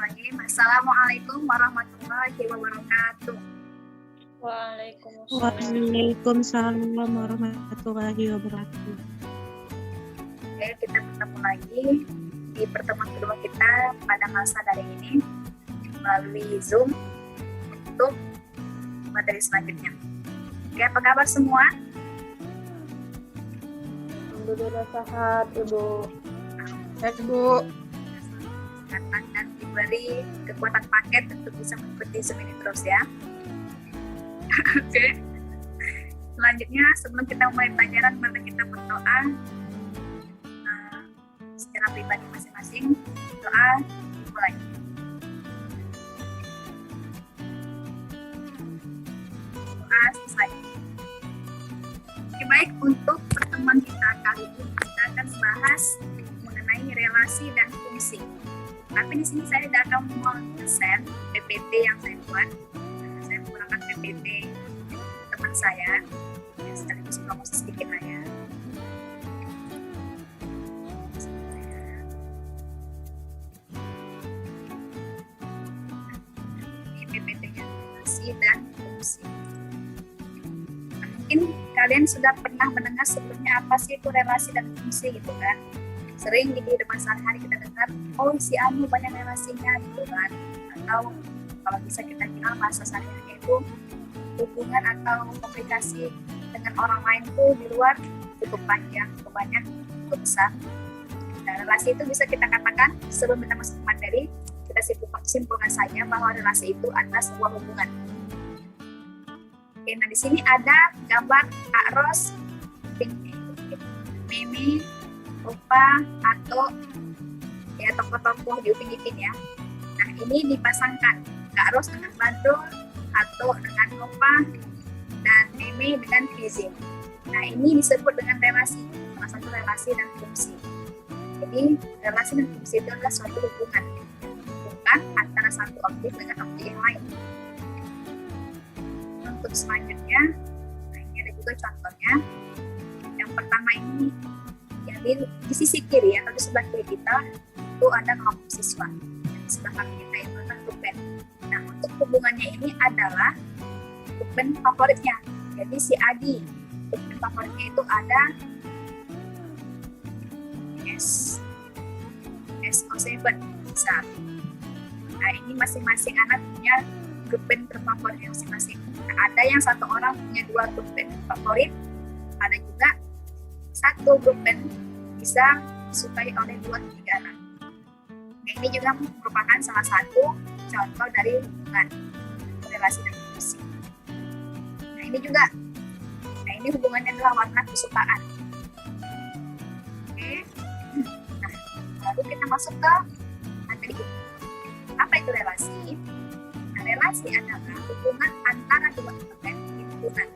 Bismillahirrahmanirrahim. Assalamualaikum warahmatullahi wabarakatuh. Waalaikumsalam warahmatullahi wabarakatuh. Oke, kita bertemu lagi di pertemuan kedua kita pada masa daring ini melalui Zoom untuk materi selanjutnya. Oke, apa kabar semua? Alhamdulillah sehat, Ibu. Sehat, Bu. Kesehatan dan diberi kekuatan paket untuk bisa mengikuti Zoom ini terus ya. Oke. Selanjutnya sebelum kita mulai pelajaran, mari kita berdoa secara pribadi masing-masing. Doa dimulai. Doa selesai. Oke, baik, untuk pertemuan kita kali ini kita akan bahas mengenai relasi dan fungsi. Tapi di sini saya tidak akan men-share PPT yang saya buat. Saya menggunakan PPT teman saya. Ya, sekaligus promosi sedikit lah ya. Ini PPT-nya relasi dan fungsi. Mungkin kalian sudah pernah mendengar sebelumnya apa sih itu relasi dan fungsi gitu kan. Sering di kehidupan sehari-hari kita dengar, oh si Anu banyak relasinya gitu kan. Atau kalau bisa kita bilang bahasa sehari-hari itu hubungan atau komunikasi dengan orang lain tuh di luar cukup panjang, cukup banyak, cukup besar. Nah, relasi itu bisa kita katakan sebelum kita masuk ke materi, kita simpulkan saja bahwa relasi itu adalah sebuah hubungan. Oke, nah di sini ada gambar Kak Ros, Mimi, Opa, atau ya tokoh-tokoh di Upin Ipin ya. Nah ini dipasangkan Kak Ros dengan Badul, atau dengan Opa, dan Mimi dengan Fizim. Nah ini disebut dengan relasi, salah satu relasi dan fungsi. Jadi relasi dan fungsi itu adalah suatu hubungan, bukan antara satu objek dengan objek yang lain. Untuk selanjutnya, nah ini ada juga contohnya. Yang pertama ini yang di sisi kiri atau di sebelah kiri kita itu ada kelompok siswa. Di sebelah kanan kita itu adalah grup band. Nah untuk hubungannya ini adalah grup band favoritnya. Jadi si Adi, grup band favoritnya itu ada SO7 misal. Nah ini masing-masing anak punya grup band terfavorit masing-masing. Nah, ada yang satu orang punya dua grup band favorit, ada juga satu grup band bisa disukai oleh 2-3 anak. Nah, ini juga merupakan salah satu contoh dari hubungan relasi dan fungsi. Nah ini juga, nah ini hubungannya adalah warna kesukaan. Oke, nah lalu kita masuk ke materi. Apa itu relasi? Nah, relasi adalah hubungan antara dua elemen di hubungan.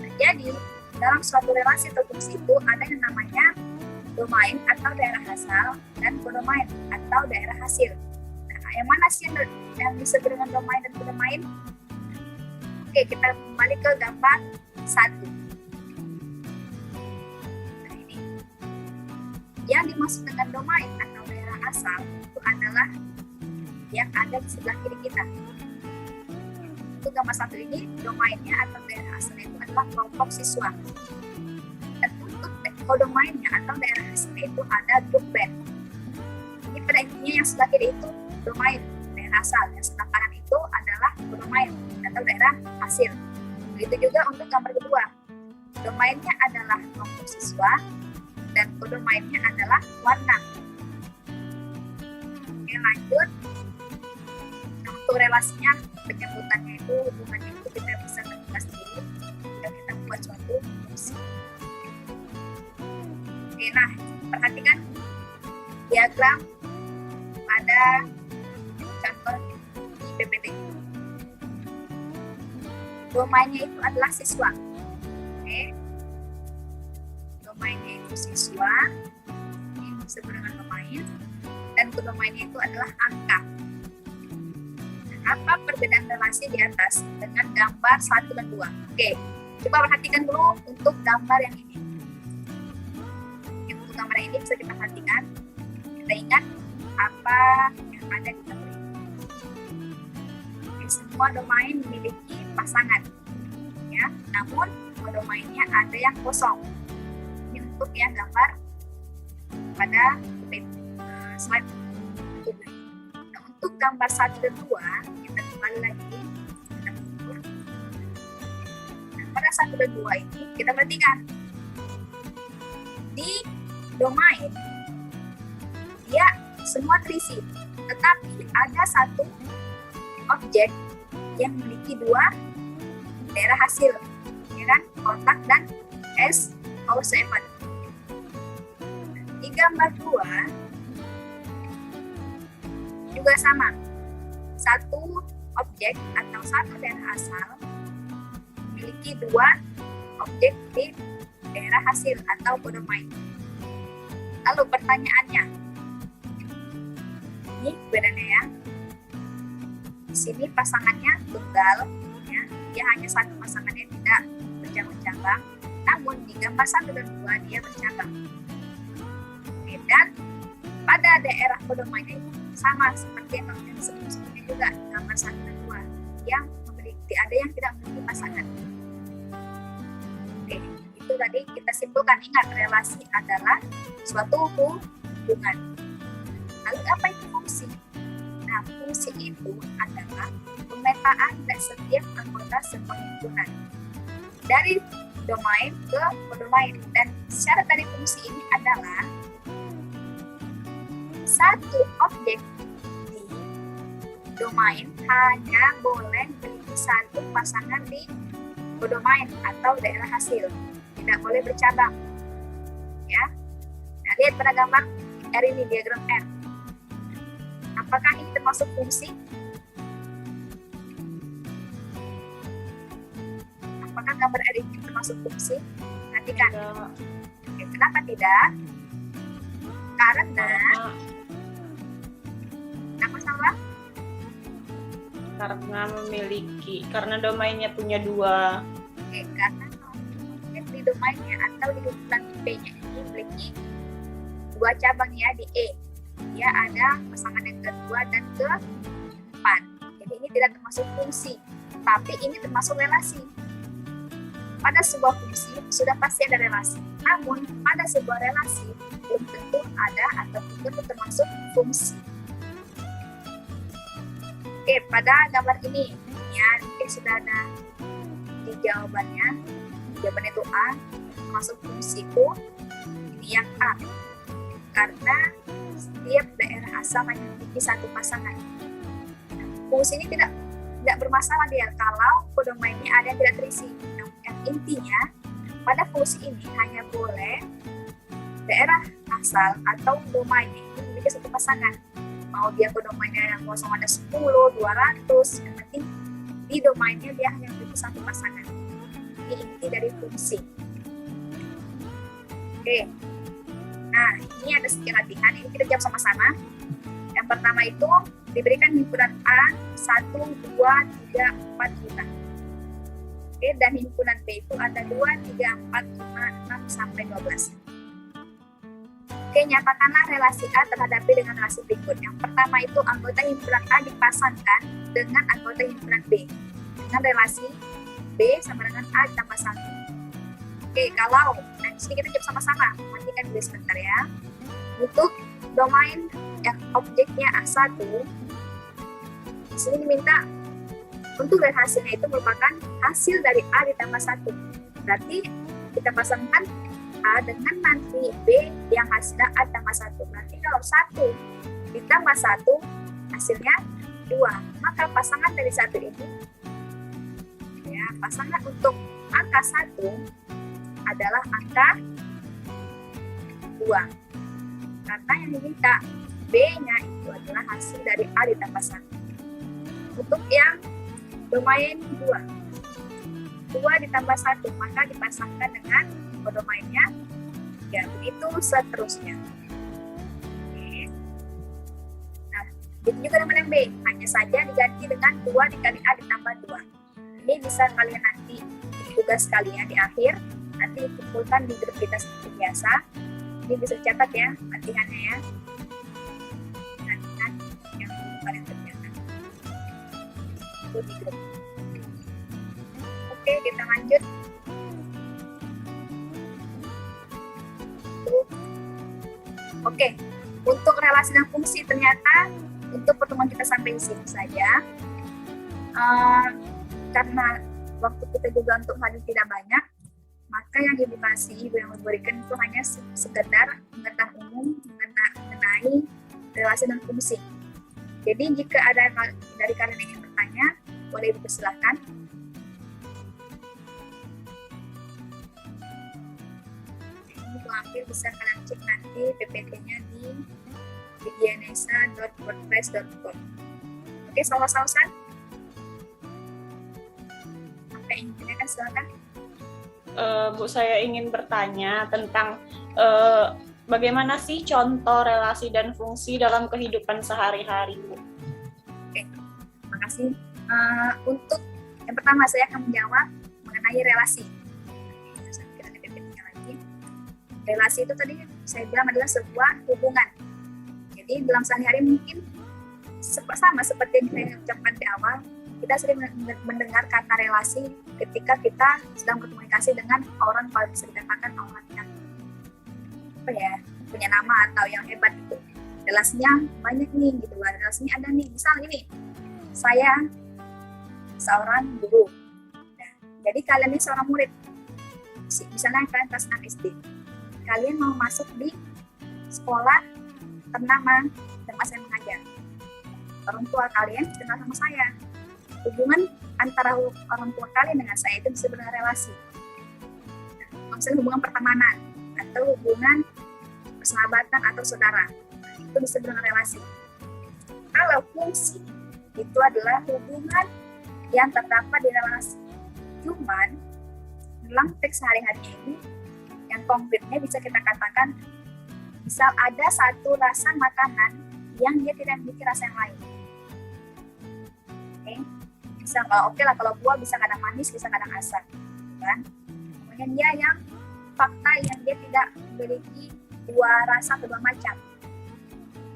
Nah, jadi dalam suatu relasi atau fungsi itu ada yang namanya domain atau daerah asal dan kodomain atau daerah hasil. Nah, yang mana sih yang disebut dengan domain dan kodomain? Oke, kita kembali ke gambar 1. Nah, ini. Yang dimaksud dengan domain atau daerah asal itu adalah yang ada di sebelah kiri kita. Untuk gambar 1 ini, domainnya atau daerah asalnya itu adalah kelompok siswa. Dan untuk kodomainnya atau daerah hasilnya itu ada grup band. Ini pada intinya yang sebelah kiri itu domain, daerah asal. Yang sebelah kanan itu adalah kodomain atau daerah hasil. Begitu juga untuk gambar kedua. Domainnya adalah kelompok siswa dan kodomainnya adalah warna. Oke, lanjut. Nah, untuk relasinya, penyebutannya itu hubungannya itu kita bisa menjelaskan dulu dan kita membuat suatu fungsi. Oke, nah perhatikan diagram pada contoh di PPT. Domainnya itu adalah siswa. Oke, domainnya itu siswa. Ini disebut dengan domain. Dan kodomainnya itu adalah angka. Apa perbedaan relasi di atas dengan gambar 1 dan 2? Oke, coba perhatikan dulu untuk gambar yang ini. Untuk gambar ini bisa kita perhatikan. Kita ingat apa yang ada di gambar ini. semua domain memiliki pasangan, ya. Namun domainnya ada yang kosong. Ini untuk yang gambar pada slide kedua. Nah, untuk gambar 1 dan 2, kita kembali lagi. Nah, pada 1 dan 2 ini kita perhatikan di domain dia semua terisi, tetapi ada satu objek yang memiliki 2 daerah hasil, ya kan? Kontak dan SO7. Di gambar 2 juga sama, satu objek atau satu daerah asal memiliki 2 objek di daerah hasil atau kodomain. Lalu pertanyaannya, ini bedanya ya. Di sini pasangannya tunggal, ya, dia hanya satu pasangannya, tidak bercabang-cabang. Namun di gambar 1 dan 2 dia bercabang. Oke, dan pada daerah kodomainnya sama seperti yang sebelumnya juga gambar 1 dan 2 yang memiliki, ada yang tidak memiliki pasangan. Oke, itu tadi kita simpulkan. Ingat, relasi adalah suatu hubungan. Lalu apa itu fungsi? Nah, fungsi itu adalah pemetaan dari setiap anggota sebuah himpunan dari domain ke kodomain. Dan syarat dari fungsi ini adalah satu objek di domain hanya boleh memiliki satu pasangan di kodomain atau daerah hasil, tidak boleh bercabang, ya. Nah, lihat pada gambar R ini, diagram R. Apakah ini termasuk fungsi? Apakah gambar R ini termasuk fungsi? Perhatikan. Oke, kenapa tidak? Karena karena domainnya punya 2. Oke, karena di domainnya atau di himpunan P-nya ini memiliki 2 cabang, ya, di E. Dia ada pasangan yang kedua dan keempat. Jadi ini tidak termasuk fungsi, tapi ini termasuk relasi. Pada sebuah fungsi sudah pasti ada relasi. Namun pada sebuah relasi belum tentu ada atau belum tentu termasuk fungsi. Oke, pada gambar ini ya, sudah ada di jawabannya. Jawaban itu A, termasuk fungsiku. Ini yang A, karena setiap daerah asal hanya memiliki satu pasangan. Fungsi ini tidak bermasalah dia kalau kodomainnya ada yang tidak terisi. Yang intinya pada fungsi ini hanya boleh daerah asal atau domainnya itu memiliki satu pasangan. Mau dia kodomainnya yang kosong ada 10, 200, yang penting di domainnya dia hanya memiliki satu pasangan. Ini inti dari fungsi. Oke. Nah, ini ada sedikit latihan, ini kita jawab sama-sama. Yang pertama itu diberikan himpunan A 1, 2, 3, 4, 5. Oke, dan himpunan B itu ada 2, 3, 4, 5, 6, sampai 12. Oke, nyatakanlah relasi A terhadap B dengan relasi berikut. Yang pertama itu anggota himpunan A dipasangkan dengan anggota himpunan B dengan relasi B sama dengan A ditambah 1. Oke, kalau nah disini kita jawab sama-sama. Perhatikan dulu sebentar ya. Untuk domain yang objeknya A1, di sini diminta untuk dari hasilnya itu merupakan hasil dari A ditambah 1. Berarti kita pasangkan A dengan nanti B yang hasilnya A tambah 1. Berarti kalau 1 ditambah 1 hasilnya 2. Maka pasangan dari 1 ini, ya, pasangan untuk angka 1 adalah angka 2. Karena yang diminta B-nya itu adalah hasil dari A ditambah 1. Untuk yang domain 2 ditambah 1, maka dipasangkan dengan kodomainnya, ya, begitu seterusnya. Oke. Nah, itu juga dengan yang B, hanya saja diganti dengan 2 dikali A ditambah 2. Ini bisa kalian nanti tugas kalian di akhir, nanti dikumpulkan di grup kita seperti biasa. Ini bisa catat ya latihannya ya. Latihan yang kalian kerjakan. itu di grup. Oke, kita lanjut. Oke, untuk relasi dan fungsi ternyata untuk pertemuan kita sampai di sini saja. Karena waktu kita juga untuk hadir tidak banyak, maka yang edukasi Ibu yang memberikan itu hanya sekedar pengetahuan umum mengenai relasi dan fungsi. Jadi jika ada dari kalian yang ingin bertanya, boleh dipersilahkan. Ini hampir bisa kalian cek nanti PPT-nya di widianesa.wordpress.com. Oke, salah-salahan. Apa yang ingin ditanyakan, silakan. Bu, saya ingin bertanya tentang bagaimana sih contoh relasi dan fungsi dalam kehidupan sehari-hari, Bu? Oke, terima kasih. Untuk yang pertama saya akan menjawab mengenai relasi. Kita lihat PPT-nya lagi. Relasi itu tadi saya bilang adalah sebuah hubungan. Jadi dalam sehari-hari mungkin sama seperti yang saya ucapkan di awal, kita sering mendengar kata relasi ketika kita sedang berkomunikasi dengan orang, kalau bisa dikatakan orang yang punya nama atau yang hebat itu. Relasinya banyak nih gitu, relasinya ada nih. Misal ini, saya seorang guru. Nah, jadi kalian ini seorang murid. Misalnya kalian kelas 6 SD. Kalian mau masuk di sekolah ternama tempat saya mengajar. Orang tua kalian kenal sama saya. Hubungan antara orang tua kalian dengan saya itu disebut dengan relasi. Nah, misalnya hubungan pertemanan atau hubungan persahabatan atau saudara, itu disebut dengan relasi. Kalau fungsi itu adalah hubungan yang terdapat di relasi. Cuman dalam teks sehari-hari ini yang konkretnya bisa kita katakan, misal ada satu rasa makanan yang dia tidak memiliki rasa yang lain. Oke. Bisa oke lah kalau buah bisa kadang manis, bisa kadang asam, kan? Kemudian dia yang fakta yang dia tidak memiliki dua rasa atau dua macam.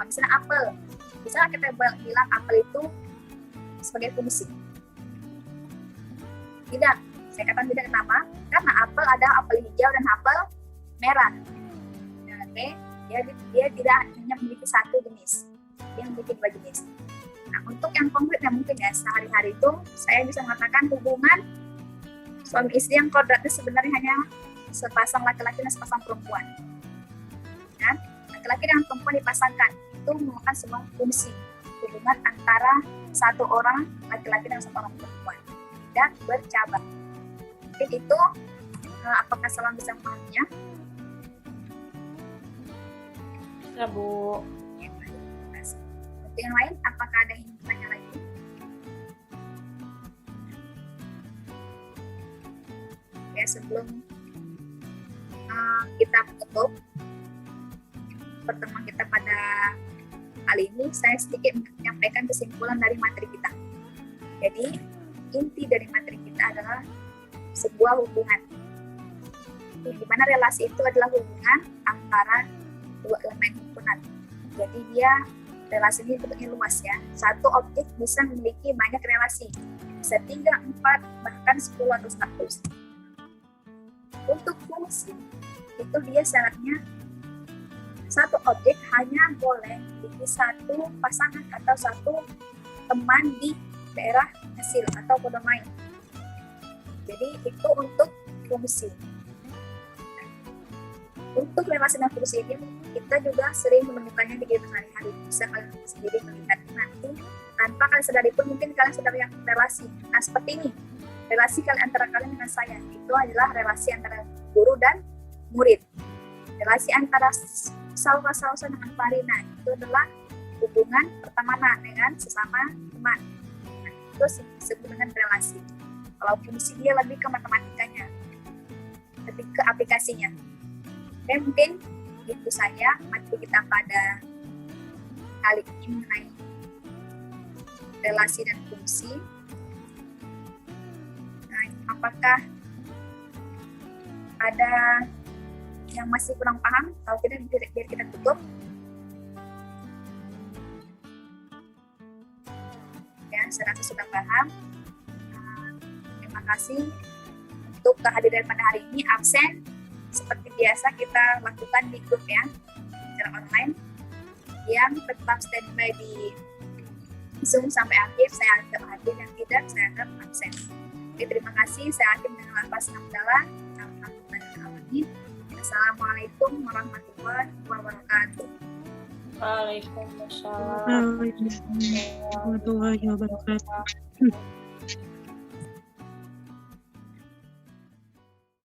Misalnya apel, misalnya kita bilang apel itu sebagai fungsi. Tidak, saya katakan tidak. Kenapa? Karena apel ada apel hijau dan apel merah. Nah, oke, dia tidak hanya memiliki satu jenis, dia memiliki dua jenis. Nah, untuk yang konkret yang mungkin ya sehari-hari itu saya bisa mengatakan hubungan suami istri yang kodratnya sebenarnya hanya sepasang laki-laki dan sepasang perempuan. Kan? Laki-laki dan perempuan dipasangkan itu merupakan sebuah fungsi hubungan antara satu orang laki-laki dan satu orang perempuan, tidak bercabang. Mungkin itu apakah salah bisa memahaminya? Ya, Bu. Untuk yang lain, apakah ada yang ingin bertanya lagi? Ya, sebelum kita tutup pertemuan kita pada kali ini, saya sedikit menyampaikan kesimpulan dari materi kita. Jadi, inti dari materi kita adalah sebuah hubungan. Di mana relasi itu adalah hubungan antara dua elemen himpunan. Jadi dia relasi ini bentuknya luas ya. Satu objek bisa memiliki banyak relasi, bisa 3, 4, bahkan 10 atau 100. Untuk fungsi, itu dia syaratnya satu objek hanya boleh memiliki satu pasangan atau satu teman di daerah hasil atau domain. Jadi itu untuk fungsi. Untuk relasi dan fungsi ini kita juga sering menemukannya di kehidupan sehari-hari. Bisa kalian sendiri melihat nanti tanpa kalian sadari pun mungkin kalian sedang yang relasi. Nah seperti ini, relasi kalian antara kalian dengan saya itu adalah relasi antara guru dan murid. Relasi antara Salwa dengan Farina itu adalah hubungan pertemanan dengan sesama teman. Nah, itu disebut dengan relasi. Kalau fungsi dia lebih ke matematikanya, lebih ke aplikasinya. Dan mungkin itu saja materi kita pada kali ini mengenai relasi dan fungsi. Nah, apakah ada yang masih kurang paham? Kalau tidak, biar kita tutup. Ya. saya rasa sudah paham. Terima kasih untuk kehadiran pada hari ini. Absen seperti biasa kita lakukan di grup ya, secara online. Yang tetap standby di Zoom sampai akhir, saya anggap hadir, yang tidak, saya anggap absen. Oke, terima kasih. Saya akhir dengan lafaz hamdalah. Alhamdulillahirrahmanirrahim. Assalamualaikum warahmatullahi wabarakatuh. Waalaikumsalam. Waalaikumsalam warahmatullahi wabarakatuh.